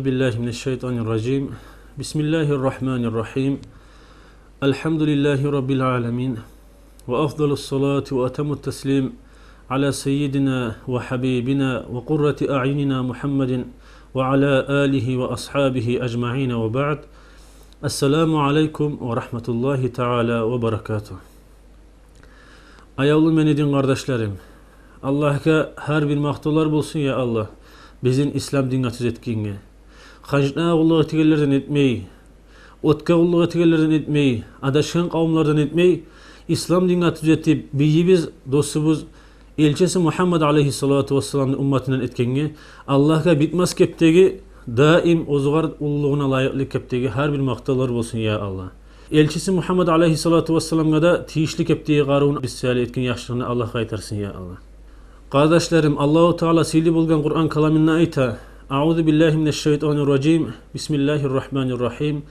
Euzu billahi mineşşeytanirracim. Bismillahirrahmanirrahim. Elhamdülillahi rabbil alamin. Ve afdalus salatu ve etemut teslim ala seyyidina ve habibina ve kurrati a'yunina Muhammedin ve ala alihi ve ashabihi ecmaîn ve ba'd. Esselamu aleyküm ve rahmetullahi teala ve berekatuhu. Ayavlı menedin kardeşlerim, Allah'a her bir maktular bulsun ya Allah. Bizin İslam dinine tüzetkinge. Hacna kulluğa tigellerden etmeyi, otka kulluğa tigellerden etmeyi, adaşkan kavimlerden etmeyi, İslam dinine tüzetip, biz dostumuz, elçisi Muhammed aleyhissalatu vesselam'ın ümmetinden etkenge, Allah'a bitmez keptegi, daim ozugar ulluğuna layıklı keptegi her bir maktular bulsun ya Allah. Elçisi Muhammed aleyhissalatu vesselam'a da tiyişli keptegi qarun bisali etkin yaşlığını Allah kaytarsın ya Allah. Kardeşlerim, Allahu Teala sili bulgan Kur'an kalamına ayta. A'udhu billahi mineşşeytanirracim. Bismillahirrahmanirrahim.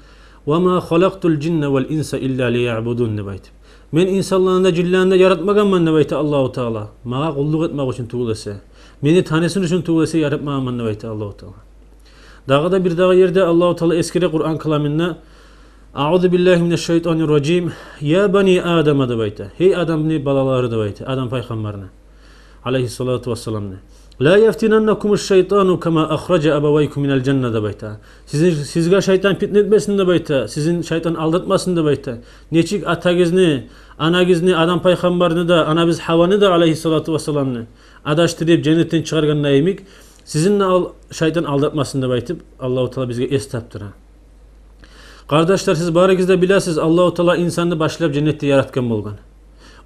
Ve ma halaqtul cinne vel insa illa liya'budun nebayt. Men insanlarını cillanında yaratmaganman nebayt Allahu Teala. Mağa kulluk etmek için tuğulese. Meni tanesin için tuğulese yaratmaganman nebayt Allahu Teala. Dağda bir dağı yerde Allahu Teala eskire Kur'an kalamına A'udhu billahi mineşşeytanirracim. Ya bani Adem nebayt. Hey Adem'ni balaları nebayt. Adam peygamberine. Aleyhissalatu vesselam ne? La yeftinennekumuş şeytanu kema ahraca ebeveykum minel cennete beyta. Sizge şeytan fitne etmesin de beyta. Sizin şeytan aldatmasın da beyta. Neçik atagizni, anagizni, adam peygamberini de, anabiz Havan'ı da aleyhissalatu vesselam ne? Adaştırıp cennetten çıkargan neyimik. Sizinle şeytan aldatmasın da beytip Allahu Teala bizge estaptır. Kardeşler, siz barigizde bilesiz Allahu Teala insanı başlayıp cennette yaratkan bolgan.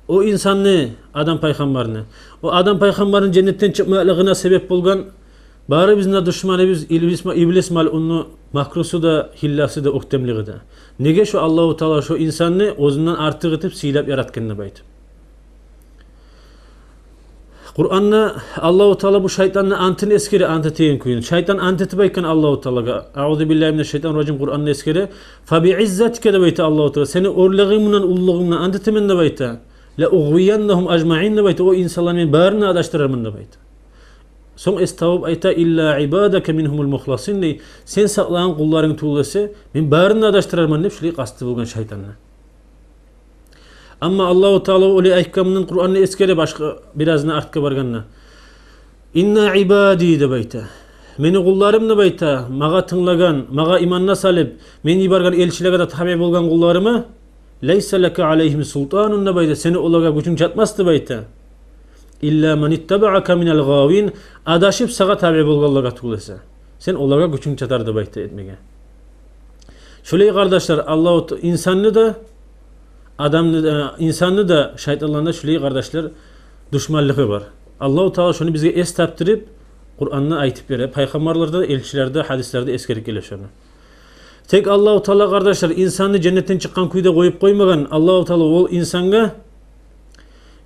O insanı, adam peygamberini, o adam peygamberin cennetten çıkmalığına sebep bulgan, bari bizimle düşmanımız iblis mal'unnu makrusu da hillası da uktemliği de. Nege şu Allahu Teala şu insanı özünden artık etip silap yaratkanını bayt. Kur'an'da Allahu Teala bu şeytanla antını eskeri anteteyin kuyun. Şeytan anteti bayken Allahu Teala'ga. A'udhu billahi mineşşeytanirracim Kur'an'da eskeri. Fa bi'izzetike de bayta Allahu Teala. Seni orlağımla ulluğumla antetimin de bayta. La ughwiyannahum ajma'in nebayte, o insanların barına adaştırarım nebayte. Son estavub ayta illa ibadake minhumul muhlasin ne? Sen saklayan kulların tuğlası men barına adaştırarım ne? Şöyle kastı bulgan şeytanla. Ama Allahu Teala öyle ahkamının Kur'an'ı eskere başka birazını artka barganna. İnna ibadi nebayte. Meni kullarım nebayte. Maga tınlagan, maga imanna salib, meni bargan elçilere de tabi bulgan kullarımı Leysa leke aleyhim sultanun nebayte. Seni olaga gücün çatmazdı bayta. İlla men ittaba'aka minel gavin. Adaşıp sağa tabi bulgallaga tuğlasa. Sen olaga gücün çatardı bayta etmege. Şöyle kardeşler, Allah insanlı da insanlı da şeytanlarında şöyle kardeşler düşmanlığı var. Allah-u Teala şunu bize estaptırıp Kur'an'ı aytıp verir. Peygamberlerde, elçilerde, hadislerde eskerip geliyor şunu. Tek Allah-u Teala kardeşler insanı cennetten çıkan kuyuda koyup koymagan. Allah-u Teala o insana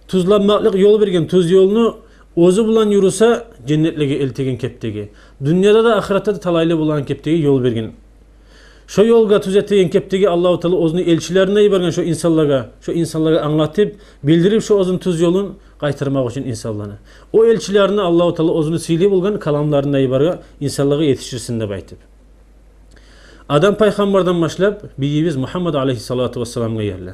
tuzlanmaklık yol vergen. Tuz yolunu ozu bulan yürüse cennetlege eltegen keptegi. Dünyada da ahirette de talaylı bulan keptegi yol vergen. Şu yolga tuz etegen keptegi Allah-u Teala ozunu elçilerine yibergen şu insanlara anlatıp bildirip şu ozun tuz yolun kaytırmak için insanlarına. O elçilerine Allah-u Teala ozunu sili bulgan kalamlarına yibergen insanlara yetişirsin de baytip. Adam peygamberden başlayıp biz Muhammed aleyhissalatu vesselam'a yerle.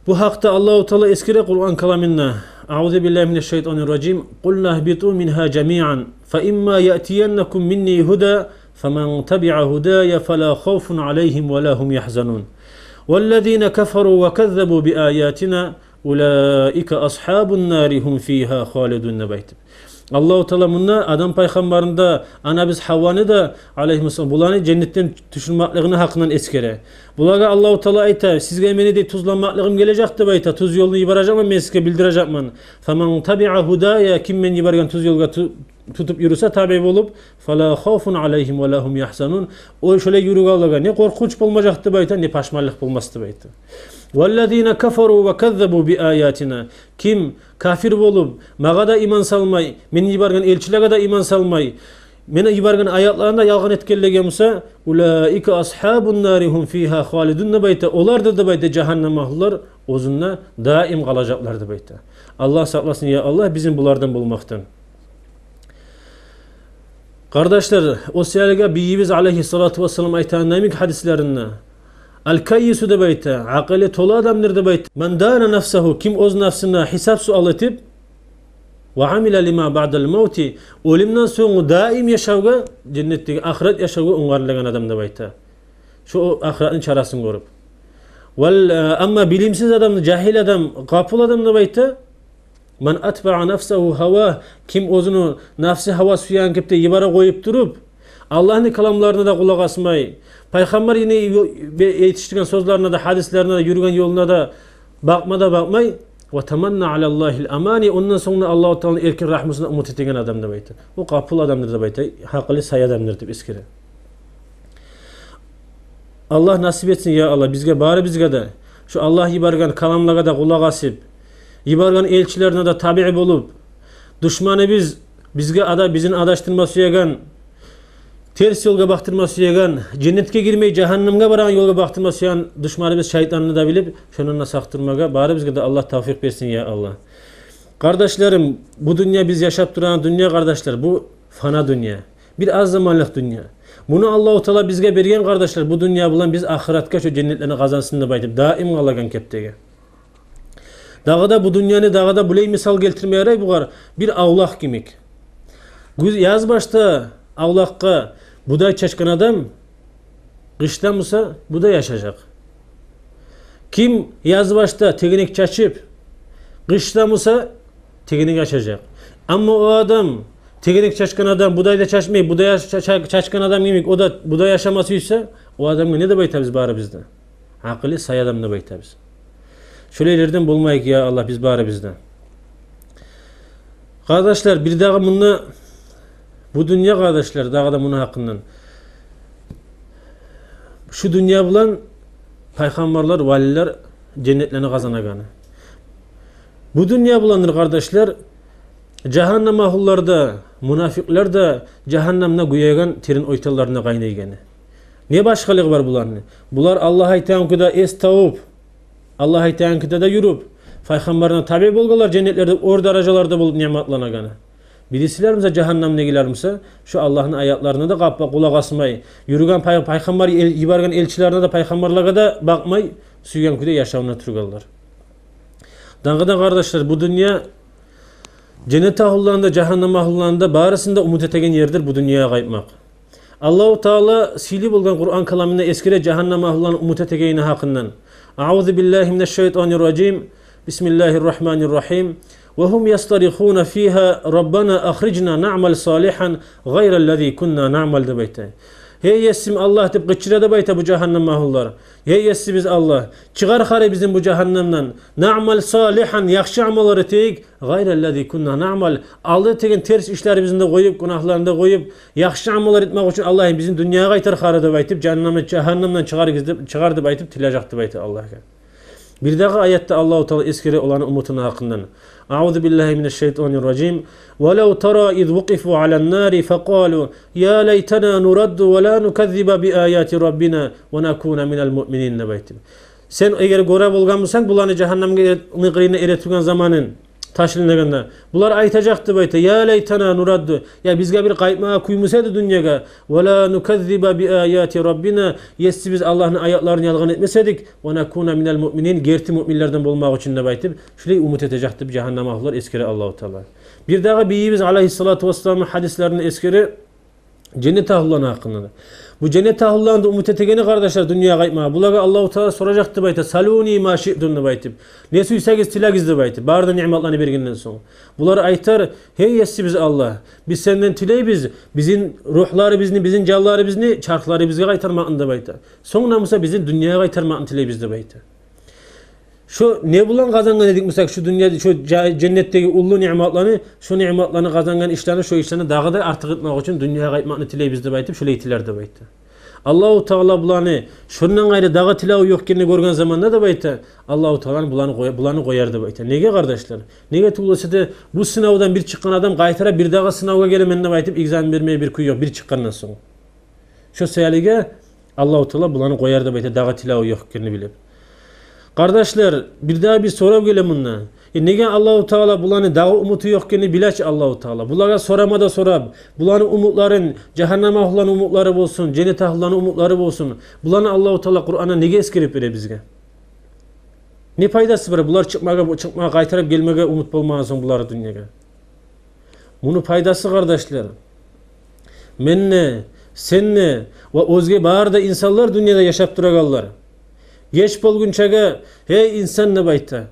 Bu hakta Allahu Teala eskire Kur'an kalamında A'udhu billahi mineşşeytanirracim. Qulna ihbitu minha cemi'an fa imma ya'tiyannakum minni huda faman tabi'a hudaya fala khawfun aleyhim ve la hum yahzanun. Vellezina kafaru ve kezzebu bi ayatina ulaika ashabun nari hum fiha halidun nebaytib. Allah-u Teala bununla adam peygamberinde anabiz Havvan'ı da aleyhisselam bulanı cennetten düşürmeklığını hakkından eskere. Bulaga Allah-u Teala ayta sizge emeni de tuzlanmaklığım gelecekti bayta tuz yolunu yibaracak mı ben sizge bildirecek mi? Faman tabi'a hudaya kim men yibargan tuz yolga tutup yürüse tabi olup fala khawfun aleyhim ve lahum yahzanun. O şöyle yürüge Allah'a ne korkunç bulmayacaktı bayta ne paşmallık bulmazdı bayta. وَالَّذ۪ينَ كَفَرُوا وَكَذَّبُوا بِآيَاتِنَا Kim kafir olup, mağa da iman salmay, meni yibargan elçilere da iman salmay, meni yibargan ayatlarında yalgan etkellegemse, اُولَٰئِكَ أَصْحَابُ النَّارِ هُمْ ف۪يهَا خَالِدُونَ bayta. Onlar da bayta cehennem mahlular, ozunla daim kalacaklardı bayta. Allah saklasın ya Allah bizim bulardan bulmaktan. Kardeşler, o seyirge Biyyibiz aleyhissalatu vesselam aytan nemik hadislerinde el-kayyisu de beyte, akıllı tolu adamdır de beyte. Men dâne nefsehu, kim öz nefsine hesap sual etip ve amile lima ba'del mevti, ölümden sonra daim yaşavga, cennetteki ahiret yaşavga ungarlagan adam da beyte. Şu ahiretin çarasını görüp. Ama bilimsiz adam, cahil adam, kapıl adam da beyte. Men atba'a nefsehu hava, kim özünü nefsi hava suyan kepte yibara koyup durup Allah'ın kalamlarına da kulak asmay, Peygamber yine yetiştirgen sözlerine de, hadislerine de, yürüyen yoluna da bakmay ve temenna alallahil amani, ondan sonra Allah-u Teala'nın erkin rahmetine umut ettiğin adam da beyte. O kapıl adamdır da beyte, haklı say adamdır da iskire. Allah nasip etsin ya Allah, bizge bari bizge de şu Allah yibargan kalamlara da kulak asıp yibargan elçilerine de tabi bulup düşmanı bizin adaştırması yegan, ters yolga baktırması yegan, cennetke girmeyi cehennemge baran yolga baktırması yegan düşmanı biz şeytanını da bilip şununla saktırmaga bari bizge de Allah tavfik versin ya Allah. Kardeşlerim, bu dünya biz yaşap duran dünya kardeşler, bu fana dünya. Bir az zamanlık dünya. Bunu Allah-u Teala bizge bergen kardeşler, bu dünya bulan biz ahiretka şu cennetlerini kazansın da baytip daim kalagan keptege. Dağda bu dünyanı dağda bulay misal geltirmeye yaray bugar bir avlak kimik. Yaz başta avlakka buday çeşken adam kıştan mısa buday yaşayacak. Kim yaz başta teginik çaçıp kıştan mısa teginik yaşayacak. Ama o adam teginik çaşkan adam budayda çaşmayıp budaya çaşkan adam kimik, o da buday yaşamasıysa o adamı ne de baytabiz bari bizde. Akıllı say adam da baytabiz. Şöylelerden bulmayık ya Allah biz bari bizden. Kardeşler bir daha bunu bu dünya kardeşler daha da bunun hakkından. Şu dünya bulan peygamberler, valiler cennetlerini kazanaganı. Bu dünya bulanır kardeşler cehennem ahullarda, münafıklar da cehennemne güyegan terin oytallarına kaynayganı. Ne başkalık var bularını? Bular Allah aytankıda es tavuk Allah aytankıda da yürüp Peygamberine tabi bolgalar cennetlerde orada aracalarda bulup nimetlanaganı. Birisilerimize cehennemne gilermişse şu Allah'ın ayatlarına da kappa kulak asmay, yürügen Peygamber yibargan elçilerine de Peygamberlere de bakmay, süygen küde yaşamına turgallar. Dağıda kardeşler bu dünya cennet ahullarında, cehennem ahullarında barısında umut etegen yerdir bu dünyaya kayıpmak. Allah-u Teala sili bulgan Kur'an kalamında eskire cehennem ahullarının umut etegeyini hakkından. A'udhu billahi mineşşeytanirracim. Bismillahirrahmanirrahim. Ve hum yastarihuna fiha Rabbana akhrijna na'mal salihan gayrellezî kunna na'mal de beyte. Hey yesim Allah deyip gıçıra da bayta bu cehennem mahullar. Hey yesi biz Allah. Çıkar hare bizim bu cehennemden. Na'mal salihan yakşı amaları teyik. Gayrellezî kunna na'mal. Allah tegen ters işleri bizinde koyup, günahlarında koyup, yakşı amalar etmek için Allah'ın bizim dünyaya kaytar hare da baytip, cehennemden çıkar da baytip, tilacaktı baytı Allah'a. Bir daha ayette Allah-u Teala eskire olan umutun hakkından. A'udhu billahi mineşşeytanirracim. Ve lev tara iz vuqifu alen nari faqalu ya leytena nuraddu ve la nukezziba bi ayati rabbina ve nekuna minel mu'minin nebeytim. Sen eğer görev olgan mısan bulanı cehennemge nıqrine eretilgen zamanın taşılınaganda bular aytacaktı bayta ya leytena nuraddu, ya bizge bir kayıpmağa kuymusaydı dünyaga ve la nukezziba bi ayati rabbina, yesi biz Allah'ın ayatlarını yalgan etmesedik ve nekuna minel mu'minin, gerti müminlerden bulmak için de baytib şöyle umut edecekti cehennem ahlar eskere Allah-u Teala. Bir daha Biyyibiz aleyhissalatu vesselam'ın hadislerini eskere cennet ahullarına hakkında. Bu cennet ahullarında umut etegeni kardeşler dünya kayıpmağa. Bulaga Allah-u Teala soracaktı bayta. Saluni ma şi'dunnu baytib. Ne suysagiz tilagizdi baytib. Barda nimetlerini berginden sonra. Bunlar aytar. Hey yessi biz Allah. Biz senden tiley biz. Bizim ruhları bizni, bizim calları bizni, çarkları bizge kaytarmakında bayta. Sonra musa bizim dünyaya kaytarmakını tiley bizde bayta. Şu ne bulan kazangan dedik mesela şu dünyada şu cennetteki ullu nimetlerini, şu nimetlerini kazangan işlerini, şu işlerini daha da artık etmek için dünyaya kayıtmakını tiley bizde baytib, şöyle itiler de baytib. Allah-u Teala bulanı şundan gayrı dağı tilağı yokken görgen zamanda da bayta Allah-u Teala bulanı koyardı bayta. Nege kardeşler? Nege tuğlasıda bu sınavdan bir çıkan adam kaytara bir dağı sınavga gelemende baytib egzamin vermeye bir kuyu yok bir çıkandan sonra. Şu seyalige Allah-u Teala bulanı koyardı bayta dağı tilağı yokken bilip. Kardeşler bir daha bir soru gele bundan. Nege Allahu Teala bulanı dağı umutu yokkeni bilaç Allahu Teala. Bulara soramada sorab. Bulanın umutların cehennem ahlan umutları bolsun, cennet ahlan umutları bolsun. Bulanı Allahu Teala Kur'an'a nege eskirip bere bizge? Ne faydası var? Bular çıkmaga kaytarıp gelmege umut bolmazsın buları dünyaga. Bunu faydası kardeşler. Menne, senne ve özge bağırda insanlar dünyada yaşap duragallar. Geç bolgunçaga hey insan ne bayta?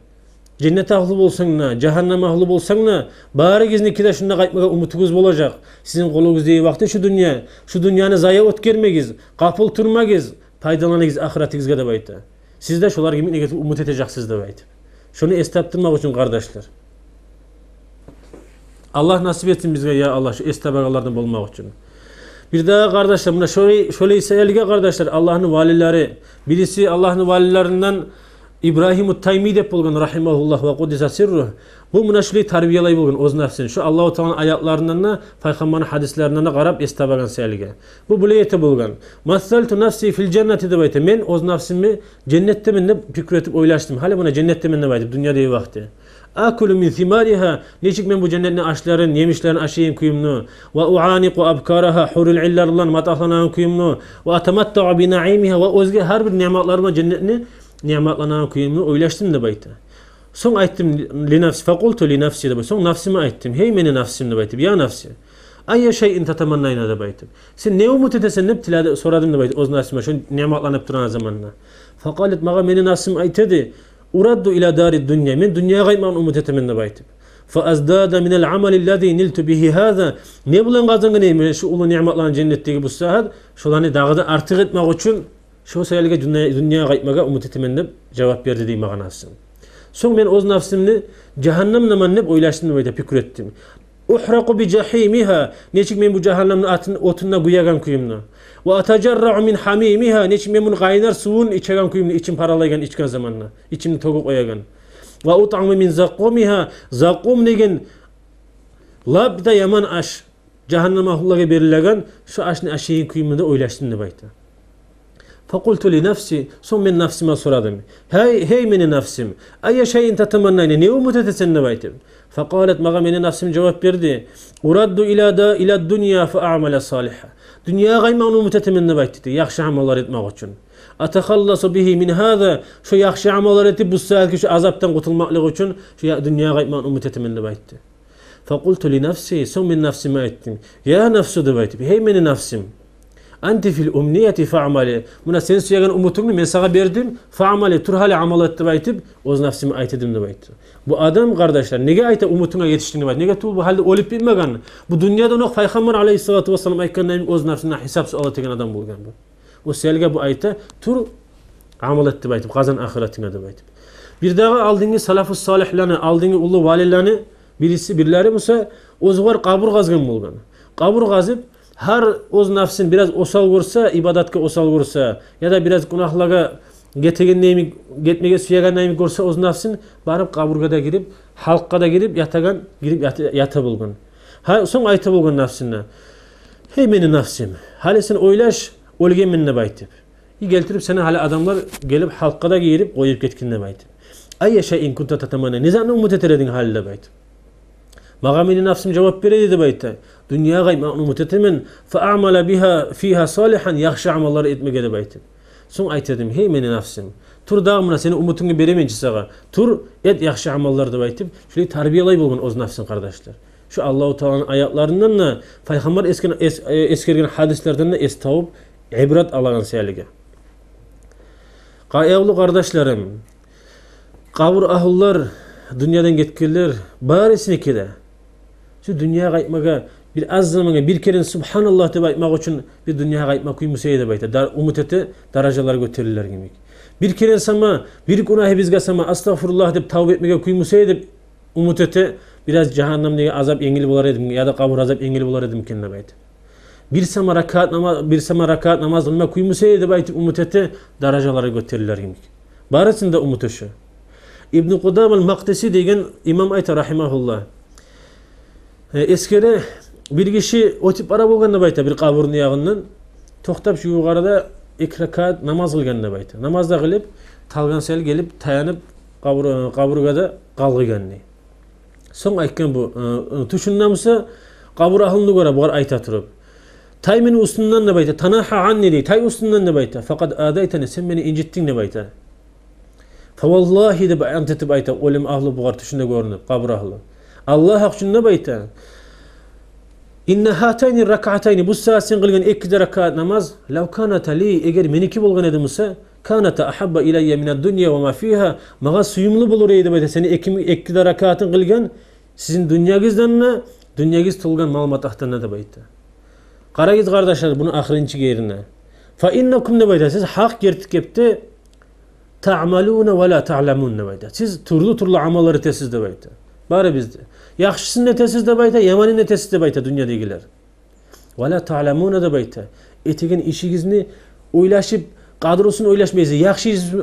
Cennet ahlı bolsaňna, cehennem ahlı bolsaňna, bari gizniki şunda qaytmaga umutuguz bolajak. Sizin golunuzdaky wagtda şu dünya, şu dünýany zaya ötkermegiz, gapıl turmagiz, paydalanygiz ahiratingizge dep aytdy. Siz de şolar gibi negatif umut etejeksiniz dep aytdy. Şunu esnaptırmak üçün kardeşler. Allah nasip etsin bizge ya Allah şu estabagalardan bolmak üçün. Bir daha kardeşler, buna şöyle ise elge kardeşler, Allah'ın valileri, birisi Allah'ın valilerinden İbrahim-u Taymi dep bolgan rahimahullah ve kuddisa sirruh. Bu muna şöyle tarbiyalay bolgan öz nafsini. Şu Allahu Teala'nın ayatlarından da, Peygamber'in hadislerinden de qarab estabagan selge. Bu buleyete bolgan. Masaltu nafsi fil cenneti dep aytdy. Men öz nafsimi cennettemin dep pikir etip oylaştım. Hali buna cennettemin dep aytdy dünyada wagty. Akulu min thimariha, neçik men bu cennetin aşların, yemişlerin aşıyın kuyumnu. Ve uaniqu abkaraha, hurul illarlan matahlanan kuyumnu. Ve atamatta'u bi naimiha, ve özge her bir nimetlarına cennetini nimetlanan kuyumnu oylaştım dep aytdy. Soň aytdym li nafsi faqultu li nafsi dep. Soň nafsime aytdym. Hey meni nafsim dep aytdym. Ya nafsi. Ayya şeyin tatamannayna dep aytdym. Sen ne umut etesen dep tilade soradym dep aytdym. Öz nafsime şu nimetlanyp turan zamanna. Faqalet maga meni nafsim aytdy. Uraddu ila darid dunya. Men dünyaya qaytmagan umut etemen dep aytdym. Fa azdada min al-amal allazi niltu bihi hada. Ne bilen gazangyny şu ulu nimetlanan cennetdeki bu saat şolany dağda artık etmek üçün şu sayılga dünyaya qaytmaga umut etemen dep cevap berdi diýip maganasyn. Soň men öz nafsimni cehennem naman dep oylaşdym dep aytdy, pikir etdim. Uhraqu bi jahimiha. Neçik men bu cehennemni otunda guyagan kuyumnu. Ve atajarra'u min hamimiha. Neçik men bunu qaynar suwun içegan kuyumnu, içim paralaygan içken zamanna. İçimni togup oyagan. Ve ut'amu min zaqqumiha. Zaqqum degen labda yaman aş. Cehennem ahlaga berilegan şu aşny aşyň kuyumnu oylaşdym dep aytdy. Fakultu li nafsi, son men nafsime soradım. Hey meni nafsim, ayya şeyin tatamannayni, ne umut etesen dep aytdym. Faqalet maga meni nafsim cevap berdi. Uraddu ila dunya fa a'mala saliha. Dünya qaymagyny umut etemen dep aytdy. Yaxşı amallar etmek üçün. Atakhallasu bihi min hada, şu yaxşı amallar etip bu saatki şu azaptan qutulmaklyk üçün şu dünya qaymagyny umut etemen dep aytdy. Faqultu li nafsi, son men nafsime aytdym. Ya nafsu dep aytdy. Hey meni nafsim. Anti fil umniyeti fa'amali. Buna sen suyagan umutunu men sağa berdim. Fa'amali tur hali amal etdi aytib, öz nafsimi aytdım dep aytdı. Bu adam kardeşler nege ayta umutuna yetiştiğini var. Nege tu bu halde olup bilmegen. Bu dünyada nok Peygamber aleyhissalatu vesselam aytgandan öz nafsine hesap sual eten adam bolgan bu. O selge bu ayta tur amal etdi aytib, qazan ahiretine dep aytib. Bir daha aldığını salafus salihlerini, aldığını ulu valilerini birileri olsa ozgar kabur gazgan bolgan. Kabur gazıp her öz nafsin biraz osal görse, ibadatga osal görse ya da biraz günahlarga getmege suyagan neymi görse öz nafsin barıp kaburgada girip, halkka da girip yata bolgan. Soň ayta bolgan nafsine. Hey meni nafsim, hali sen oylaş, ölgen men dep aytып. Geltirip seni hali adamlar gelip halkka da girip koyup ketkin dep aytып. Ayya şeyin kunta tatamana, nizanı umut eteredin hali dep aytып. Maga meni nafsim cevap beredi dep aytdı. Dünya qayma umut etemen fa a'mala biha fiha salihan, yaxşı amallar etmege dep aytdı. Soň aytdım, hey meni nafsim, tur dağımına seni umutuňy beremençi saga. Tur et yaxşı amallar dep aytyp, şuly tarbiyalay bolgan öz nafsin kardeşler. Şu Allahu Teala'nın ayatlarından da Peygamber eskergen hadislerden de estawup ibrat alagan selge. Gaýawly kardeşlerim, kabur ahullar, dünyadan getkenler barisini de. Şu dünya qaytmaga bir az zamana bir kere subhanallah dep aytmak üçün bir dünya qaytmak kuýmuşy dep aytdy. Umut eti darajalar göterilýär gibi. Bir kere sama bir günahı bizge sama astagfirullah dep tawba etmege kuýmuşy dep umut eti biraz cehennemdeki azap engil bolar edim ya da kabur azap engil bolar edim ken dep aytdy. Bir sama rakat namaz kılma kuýmuşy dep aytyp umut eti darajalara göterilýär gibi. Barasynda umut şu. İbn Qudam el-Maqdisi degen imam ayta rahimahullah. Eskere bir kişi o tip ara bolgan dep ayta bir kaburun ýagyndan toktap şu ýugarda 2 rakat namaz kılgan dep ayta. Namazda kılıp talgan sel gelip tayanıp kaburgada kalgıganni. Son aytkan bu tuşunnamsa kabur ahlını göre bu ayta turup. Tay meni ustundan ne bayta? Tanaha anni dey. Tay ustundan ne bayta? Fakat adaytani sen beni incittin ne bayta? Fa vallahi de anteti bayta. Olim ahlı bu tuşunda görünüp kabur ahlı. Allah akşun ne bayta? İnne hatayni rak'atayni bu saat sen kılgan iki rakat namaz law kanata li eğer meniki bolgan edimse kanata ahabba ilayya mined dunya ve ma fiha maga suyumlu bulur edi bayta seni iki rakatın kılgan sizin dünyagızdan dünyagız tulgan malumat ahtanna da bayta. Qarayız kardeşler bunu ahirinci yerine. Fa innakum ne bayta siz hak gertikepte ta'maluna ve la ta'lamun ne bayta. Siz turlu amalları tesiz de bayta. Bari bizde. Yaxşısını netesiz de bayta, yamanı netesiz de bayta dünyadakiler. Ve la ta'lamuna da bayta. Etigen işigizni oylaşıp, kadrosunu oylaşmayız.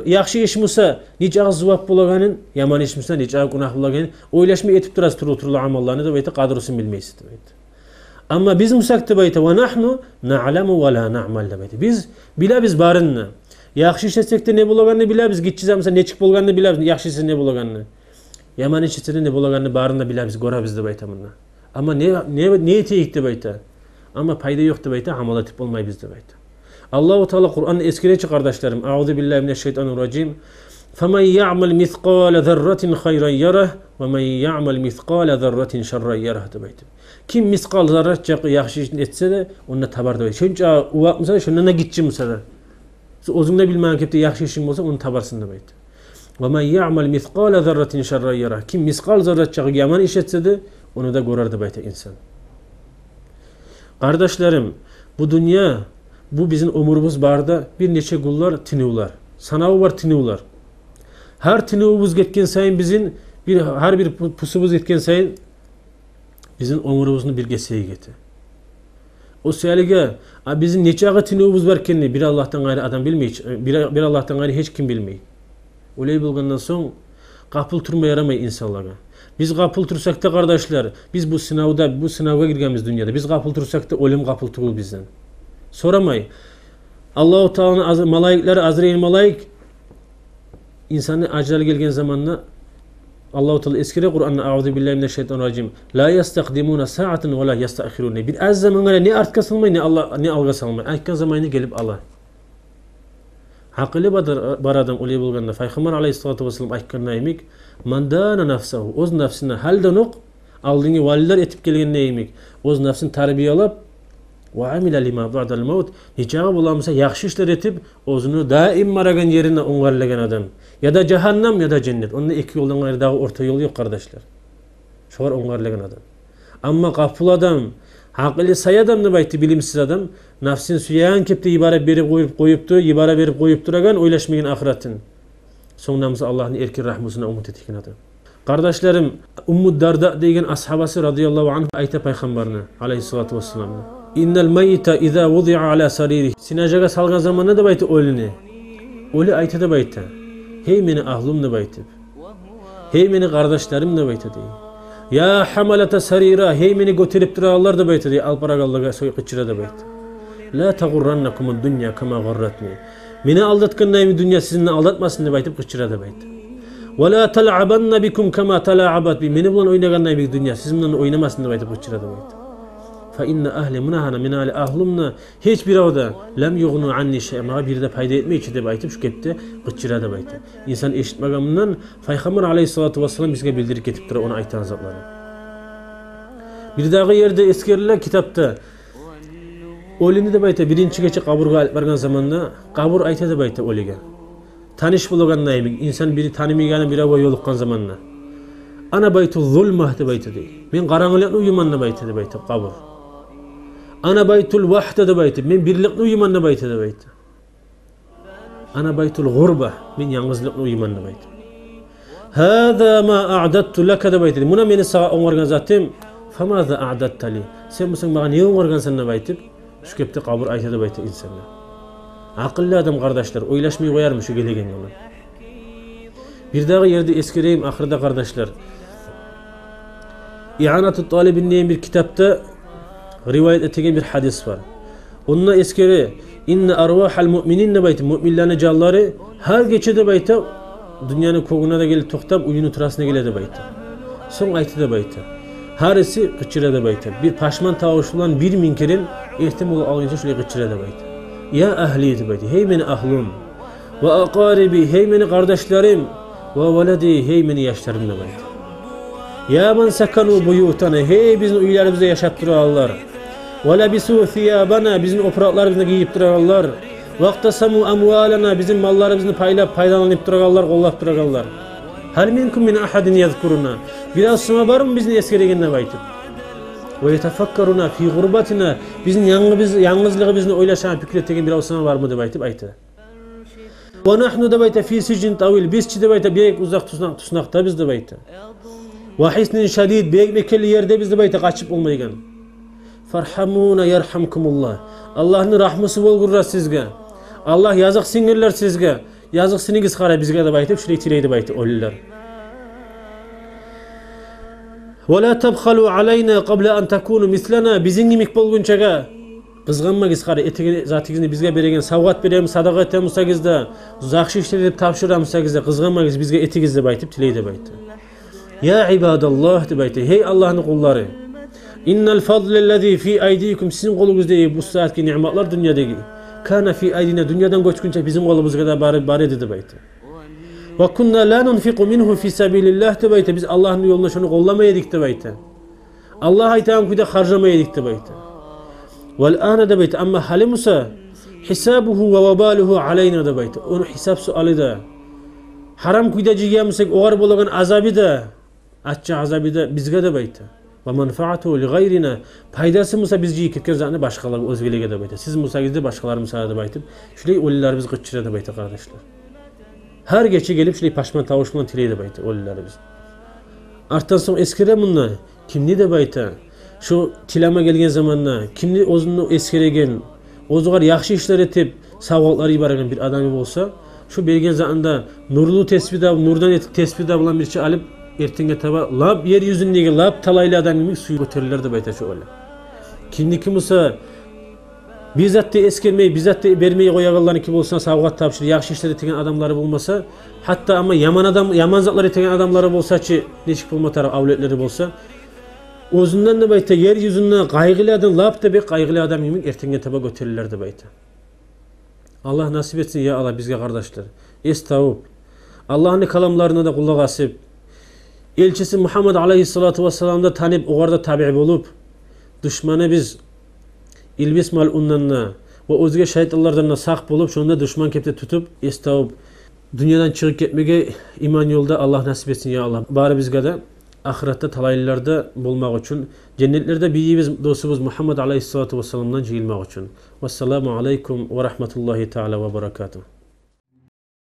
Yaxşı iş musa, nice zıvap bulaganın, yaman iş musa, nice günah bulaganın, oylaşmayı etip duraz turlu amallarını da bayta, kadrosunu bilmeyiz de bayta. Ama biz musak da bayta, ve nahnu na'lamu ve la na'mal da bayta. Biz barınna. Yaxşı işletsek de ne bulaganını biliriz, gitçiz amsa ne çık bulaganını biliriz, yaxşı işletsek ne bulaganını. Yaman içisinin ne bulaganını barında biliriz, gora bizde bayta bunlar. Ama ne eteyik de bayta. Ama payda yok da bayta, hamala tip olmay bizde bayta. Allahu Teala Kur'an'ı eskireçi kardeşlerim. Euzu billahi mineşşeytanirracim. فَمَنْ يَعْمَلْ مِثْقَالَ ذَرَّةٍ خَيْرًا يَرَهُ وَمَنْ يَعْمَلْ مِثْقَالَ ذَرَّةٍ شَرًّا يَرَهُ da bayta. Kim miskal zarratça yaxşı etse de onunla tabar da bayta. Şunca uvakmasa da şundan gitçi musa da. Ozunda bilmeyen kepte yaxşı işin olsa onu tabarsın da bayta. وَمَنْ يَعْمَلْ مِثْقَالَ ذَرَّةٍ شَرًّا يَرَهُ Kim miskal zarratça yaman iş etse de onu da görer da bayta insan. Kardeşlerim, bu dünya, bu bizim umurumuz barda bir neçe kullar tinuvlar. Sanavı var tinuvlar. Her tinuvumuz getken sayın bizim her bir pusumuz getken sayın bizim umurumuzun bir geseyi geti. O seyalige bizim neçe ağı tinuvumuz var kendini bir Allah'tan gayrı adam bilmeyiz. Bir Allah'tan gayrı hiç kim bilmeyiz. Olay bulgandan son kapıl turma yaramay insanlara. Biz kapıl tursak da kardeşler, biz bu sınavga girgemiz dünyada. Biz kapıl tursak da ölüm kapıl turul bizden. Soramay. Allahu Teala'nın malaikleri, Azrail malaik insanı acele gelgen zamanla Allahu Teala eskire Kur'an'da Euzu billahi mineşşeytanirracim. La yastakdimuna sa'aten ve la yasta'khirun. Bir az zamana ne artka salmay ne alga salmay. Aykan zamanı gelip Allah. Hakili bar adam olay bulganda Peygamber Aleyhissalatu vesselam aytkandan emik mandana nafsahu o'z nafsini haldanuq aldingi valilar etib kelgan emik o'z nafsini tarbiyalab va amila lima ba'dal maut hijaga bulamsa yaxshi ishlar etib o'zini daim maragan yerine o'ng'arlagan adam ya da jahannam ya da cennet. Onda iki yoldan gayrı dağı orta yol yok kardeşler. Şolar o'ng'arlagan adam. Amma gafil adam Hakili say adam ne baytı bilimsiz adam nafsin suyan kepte ibare berip koyup duragan oylaşmayan ahiretin. Sonramızı Allah'ın erkin rahmusuna umut ettiğin adam. Kardeşlerim Ummu Darda degen ashabası radıyallahu anh ayta peygamberine aleyhissalatu vesselam. İnnel meyyite izâ vudi'a ala sariri. Sinajaga salgan zamanında da baytı ölünü. Ölü ayta da baytı. Hey meni ahlum ne baytı. Hey meni kardeşlerim ne baytı değil. Ya hamalata sarira heymeni götürüp durarlar da baytı diye alparagallaga soyqıçıra da baytı. La tagurrannakumud dunya kama garratni. Meni aldatgandaymi dünya sizinle aldatmasın da baytı qıçıra da baytı. Ve la tal'abanna bikum kama tala'abat bi. Meni bulan oynagandaymi dünya sizinle oynamasın da baytı qıçıra da baytı. Fa inna ahli munahana min ali ahlumna hiç bir avda lam yughnu anni şey'a bir de fayda etmeyçi de baytı şu kepte qıçıra da baytı. İnsan eşitmagamından Peygamber Aleyhissalatu vesselam bizge bildirip ketip dura onu aytan azapları. Bir dağı yerde eskeriler kitapta Olini de bayta birinci geçe kaburga alip bargan zamanla kabur ayta da bayta oliga. Tanış bulagan nayimik insan biri tanımaygana bir ava yoluqqan zamanla. Ana baytu zulmah da bayta değil. Men qarangılıqni uyumanna bayta da bayta kabur. Ana baytul vahda da bayta. Men birlikni uyumanna bayta da bayta. Ana baytul gurba. Men yalnızlıqni uyumanna bayta. Hâzâ mâ a'dattu laka da bayta. Muna meni sağa oňargan zatim. Famâzâ a'datta li. Sen musun mağa ne oňargansan da baytip. Şu kepte kabur ayta da bayta insanlar. Akıllı adam kardeşler. Oylaşmayı koyarmış şu gelegen yolu. Bir daha yerde eskireyim ahırda kardeşler. İ'anat-ı Talibin diye bir kitapta rivayet ettiğim bir hadis var. Onunla eskiri inne arvahal mu'minin ne baytı müminlerine canları her geçede bayta dünyanın koguna da gelip toktap uyunu turasına geledi bayta. Son aytı da bayta. Harisi gıçıra da bayta. Bir paşman tavuşulan bir minkerin ihtimalı alınca şöyle gıçıra da bayta. Ya ahli de bayta. Hey meni ahlum. Ve akaribi. Hey meni kardeşlerim. Ve veledi. Hey meni yaşlarım da bayta. Ya men sakanu buyutana. Hey bizim uylarımızda yaşattırarlar. Ve lebisu thiyabana. Bizim opraklarımızda giyip durarlar. Vaktasamu amwalana. Bizim mallarımızı paylanıp durarlar, kollap durarlar. Hal minkum min ahadin yazkuruna. Biraz sonra var mı bizim eskeregenine baytıp? Ve yetefakkaruna fi gurbatina. Bizim yalnızlığı bizim oylaşan fikrettiğin biraz sonra var mı de baytıp aytı. Ve nahnu da bayta fi sicin tavil. Biz çi de bayta beyek uzak tusnakta biz de bayta. Ve hisnin şadid. Beyek bekeli yerde biz de bayta kaçıp olmaygan. Farhamuna yerhamkumullah. Allah'ın rahmısı bol gurra sizge. Allah yazık sinirler sizge. Yazık sinigiz kara bizge de baytıp şurayı tileydi baytı olurlar. وَلَا تَبْخَلُوا عَلَيْنَا قَبْلَ أَنْ تَكُونُوا مِثْلَنَا. Bizim gimik bolgunçaga kızganmagiz kara zatınızı bizge beregen savgat berem sadaqa etemsagizda zakşı işlerip tapşıramsagizda kızganmagiz bizge etigizde baytıp tileydi baytı. Ya ibadallah de baytı. Hey Allah'ın kulları. İnnel fadlellezî fi aydikum. Sizin kolunuzda bu saatki nimetler dünyadaki. Kana fi aydina. Dünyadan göçkünçe bizim kolumuzda da bari dedi baytı. Ve kunna la nunfiqu minhu fi sabilillah de baytı. Biz Allah'ın yoluna şunu kollamayaydık de baytı. Allah'a itaat kuyda harcamayaydık de baytı. Vel ana de baytı. Ama halimusa hisabuhu ve vebaluhu aleyna de baytı. Onun hesap sualı da. Haram kuyda cigiyamsak oğar bolagan azabı da. Atça azabı da bizge de baytı. Ve menfaatuhu li gayrina. Paydası musa biz ciyi ketken zaten başkaları özgülege de baytı. Siz musa gizde başkaları musa da baytı. Şurayı oliler biz gıççıra da baytı kardeşler. Her geçi gelip şurayı paşman tavuşman tileydi baytı oliler biz. Arttan sonra eskire bunlar. Kimli de baytı. Şu tilama gelgen zamanla kimli ozunu eskiregen, ozugar yaxşı işler etip savgakları ibaregen bir adamı olsa, şu belgen zamanında nurlu tespida, nurdan etik tespida bulan bir şey alıp ertenge taba lab yeryüzündeki lab talaylı adamı suyu götürürler de bayta şu öyle. Kimli kim olsa bizzat da eskermeyi, bizzat da vermeyi koyağlarını kim olsa savgat tapşır, yaxşı işler etigen adamları bulmasa, hatta ama yaman zatlar etigen adamları bolsa ki neşik bulma taraf avletleri bolsa, özünden de bayta yeryüzünden kaygılı adam, lab da bir kaygılı adam yemek ertenge taba götürürler de bayta. Allah nasip etsin ya Allah bizge kardeşler. Estağfurullah. Allah'ın kalamlarına da kulak asıp, elçisi Muhammed Aleyhissalatu vesselam'da tanıp, oğarda tabi olup, düşmanı biz ilbis mal'unlarına ve özge şeytanlardan saq bulup, şunda düşman kepte tutup, estağfurullah. Dünyadan çıkıp gitmege iman yolda Allah nasip etsin ya Allah. Bari bizge de ahirette talaylılarda bulmak için, cennetlerde biz dostumuz Muhammed Aleyhissalatu vesselam'dan cihilmek için. Vesselamu aleykum ve rahmetullahi teala ve berekatuhu.